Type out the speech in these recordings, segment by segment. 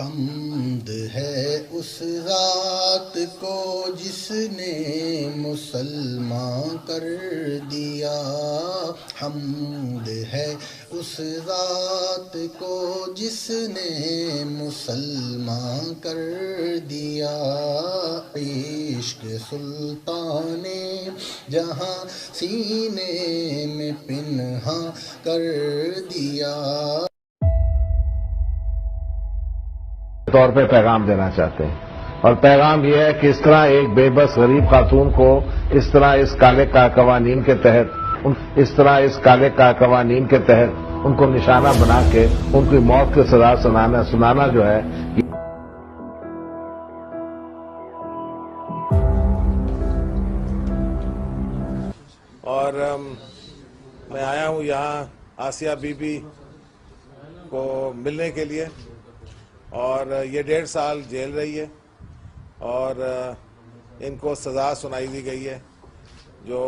حمد ہے اس ذات کو جس نے مسلمان کر دیا، حمد ہے اس ذات کو جس نے مسلمان کر دیا، عشق سلطان جہاں سینے میں پنہاں کر دیا۔ طور پہ پیغام دینا چاہتے ہیں، اور پیغام یہ ہے کہ اس طرح ایک بے بس غریب خاتون کو اس طرح اس کالے قوانین کے تحت ان کو نشانہ بنا کے ان کی موت کی سزا سنانا جو ہے، اور میں آیا ہوں یہاں آسیہ بی بی کو ملنے کے لیے، اور یہ 1.5 سال جیل رہی ہے اور ان کو سزا سنائی دی گئی ہے، جو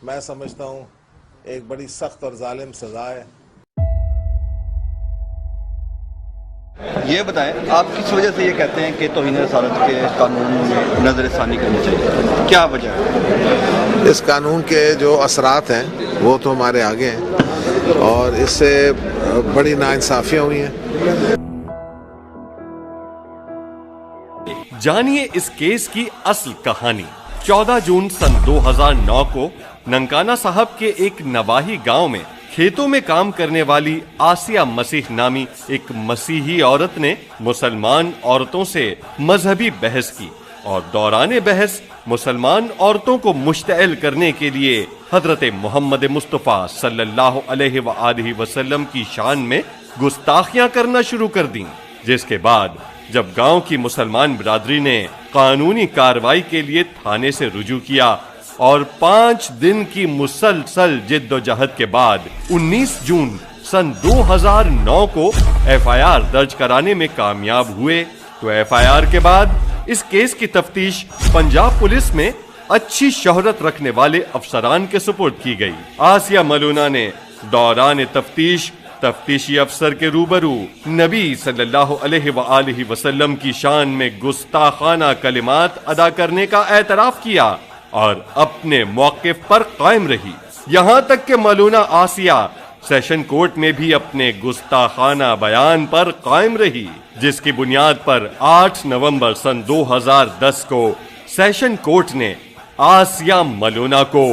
میں سمجھتا ہوں ایک بڑی سخت اور ظالم سزا ہے۔ یہ بتائیں، آپ کس وجہ سے یہ کہتے ہیں کہ توہین رسالت کے قانون میں نظر ثانی کرنی چاہیے؟ کیا وجہ ہے؟ اس قانون کے جو اثرات ہیں وہ تو ہمارے آگے ہیں، اور اس سے بڑی ناانصافیاں ہوئی ہیں۔ جانیے اس کیس کی اصل کہانی۔ 14 جون سن 2009 کو ننکانہ صاحب کے ایک نواحی گاؤں میں کھیتوں میں کام کرنے والی آسیہ مسیح نامی ایک مسیحی عورت نے مسلمان عورتوں سے مذہبی بحث کی، اور دوران بحث مسلمان عورتوں کو مشتعل کرنے کے لیے حضرت محمد مصطفیٰ صلی اللہ علیہ وآلہ وسلم کی شان میں گستاخیاں کرنا شروع کر دیں، جس کے بعد جب گاؤں کی مسلمان برادری نے قانونی کارروائی کے لیے تھانے سے رجوع کیا، اور 5 دن کی مسلسل جد و جہد کے بعد 19 جون سن 2009 کو FIR درج کرانے میں کامیاب ہوئے، تو FIR کے بعد اس کیس کی تفتیش پنجاب پولیس میں اچھی شہرت رکھنے والے افسران کے سپرد کی گئی۔ آسیہ ملونہ نے دوران تفتیشی افسر کے روبرو نبی صلی اللہ علیہ وآلہ وسلم کی شان میں گستاخانہ کلمات ادا کرنے کا اعتراف کیا اور اپنے موقف پر قائم رہی، یہاں تک کہ ملونہ آسیہ سیشن کورٹ میں بھی اپنے گستاخانہ بیان پر قائم رہی، جس کی بنیاد پر 8 نومبر سن 2010 کو سیشن کورٹ نے آسیہ ملونہ کو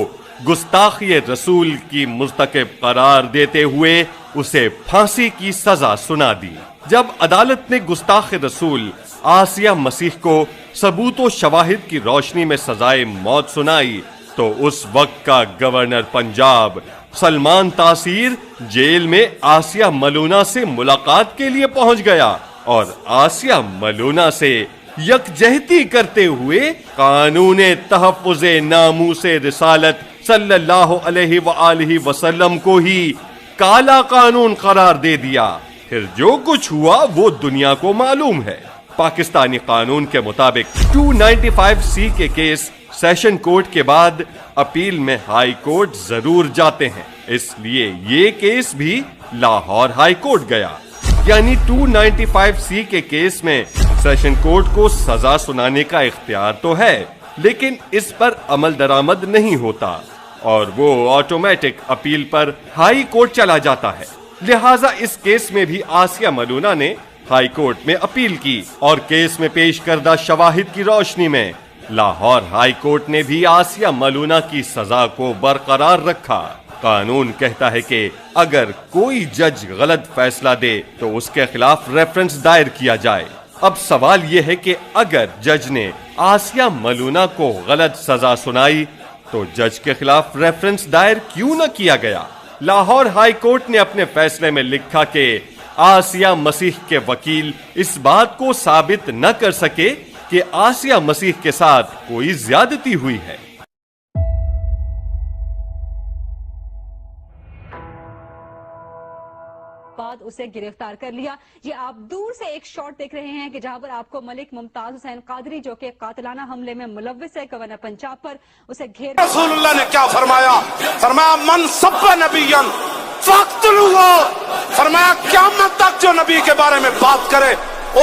گستاخی رسول کی مرتکب قرار دیتے ہوئے اسے پھانسی کی سزا سنا دی۔ جب عدالت نے گستاخ رسول آسیہ مسیح کو ثبوت و شواہد کی روشنی میں سزائے موت سنائی، تو اس وقت کا گورنر پنجاب سلمان تاثیر جیل میں آسیہ ملونہ سے ملاقات کے لیے پہنچ گیا، اور آسیہ ملونہ سے یکجہتی کرتے ہوئے قانون تحفظ ناموس رسالت صلی اللہ علیہ وآلہ وسلم کو ہی کالا قانون قرار دے دیا۔ پھر جو کچھ ہوا وہ دنیا کو معلوم ہے۔ پاکستانی قانون کے مطابق 295C کے کیس سیشن کورٹ کے بعد اپیل میں ہائی کورٹ ضرور جاتے ہیں، اس لیے یہ کیس بھی لاہور ہائی کورٹ گیا، یعنی 295C کے کیس میں سیشن کورٹ کو سزا سنانے کا اختیار تو ہے، لیکن اس پر عمل درآمد نہیں ہوتا، اور وہ آٹومیٹک اپیل پر ہائی کورٹ چلا جاتا ہے۔ لہٰذا اس کیس میں بھی آسیہ ملونہ نے ہائی کورٹ میں اپیل کی، اور کیس میں پیش کردہ شواہد کی روشنی میں لاہور ہائی کورٹ نے بھی آسیہ ملونہ کی سزا کو برقرار رکھا۔ قانون کہتا ہے کہ اگر کوئی جج غلط فیصلہ دے تو اس کے خلاف ریفرنس دائر کیا جائے۔ اب سوال یہ ہے کہ اگر جج نے آسیہ ملونہ کو غلط سزا سنائی تو جج کے خلاف ریفرنس دائر کیوں نہ کیا گیا؟ لاہور ہائی کورٹ نے اپنے فیصلے میں لکھا کہ آسیہ مسیح کے وکیل اس بات کو ثابت نہ کر سکے کہ آسیہ مسیح کے ساتھ کوئی زیادتی ہوئی ہے۔ بعد اسے گرفتار کر لیا۔ یہ آپ دور سے ایک شاٹ دیکھ رہے ہیں کہ جہاں پر آپ کو ملک ممتاز حسین قادری جو کہ قاتلانہ حملے میں ملوث ہے گورنر پنجاب پر، اسے گھیر رسول اللہ نے کیا فرمایا؟ فرمایا من سب نبیا فاقتلوہ، فرمایا قیامت تک جو نبی کے بارے میں بات کرے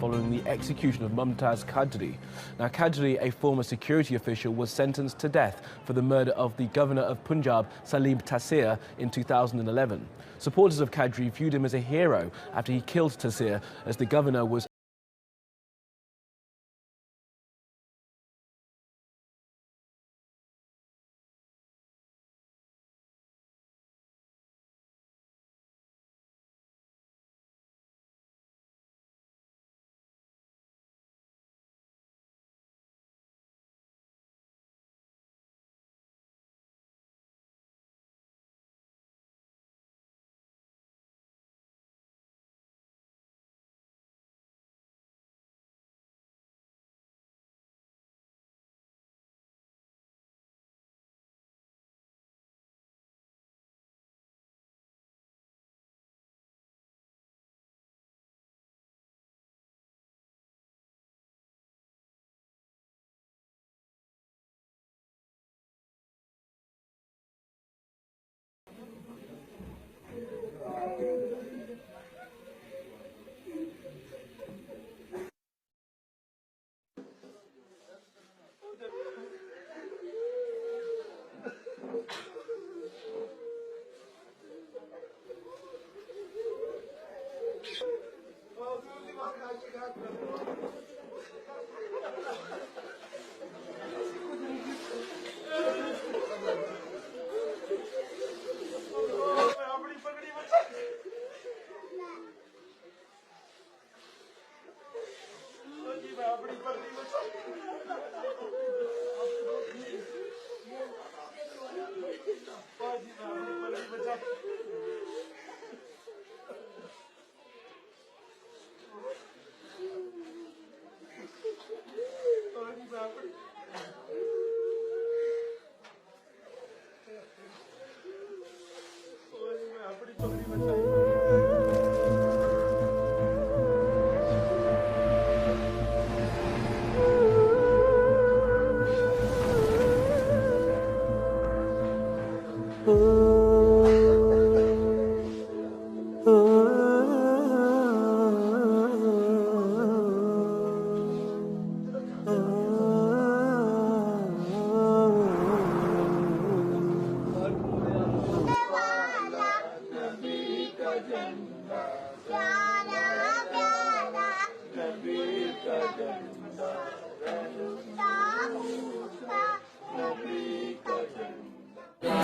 Following the execution of Mumtaz Qadri. Now, Qadri, a former security official, was sentenced to death for the murder of the governor of Punjab, Salim Taseer, in 2011. Supporters of Qadri viewed him as a hero after he killed Taseer, as the governor was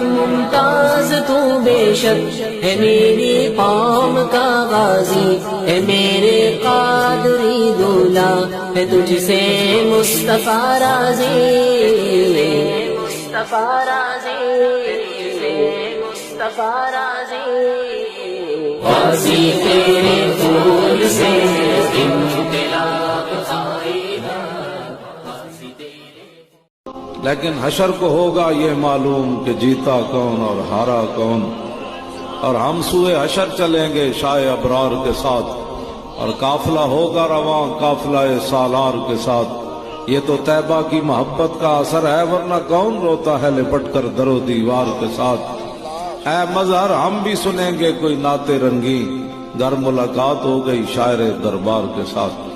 ممتاز تو بے شک ہے میری قوم کا غازی، ہے میرے قادری دولا، ہے تجھ سے مصطفیٰ راضی، مصطفیٰ راضی، مصطفیٰ راضی، غازی تیرے پھول سے انقلاب آئے گا، غازی تیرے۔ لیکن حشر کو ہوگا یہ معلوم کہ جیتا کون اور ہارا کون، اور ہم سوئے حشر چلیں گے شاہ ابرار کے ساتھ، اور قافلہ ہوگا رواں قافلہ سالار کے ساتھ۔ یہ تو طیبہ کی محبت کا اثر ہے، ورنہ کون روتا ہے لپٹ کر در و دیوار کے ساتھ۔ اے مظہر ہم بھی سنیں گے کوئی نعت رنگی، گر ملاقات ہو گئی شاعر دربار کے ساتھ۔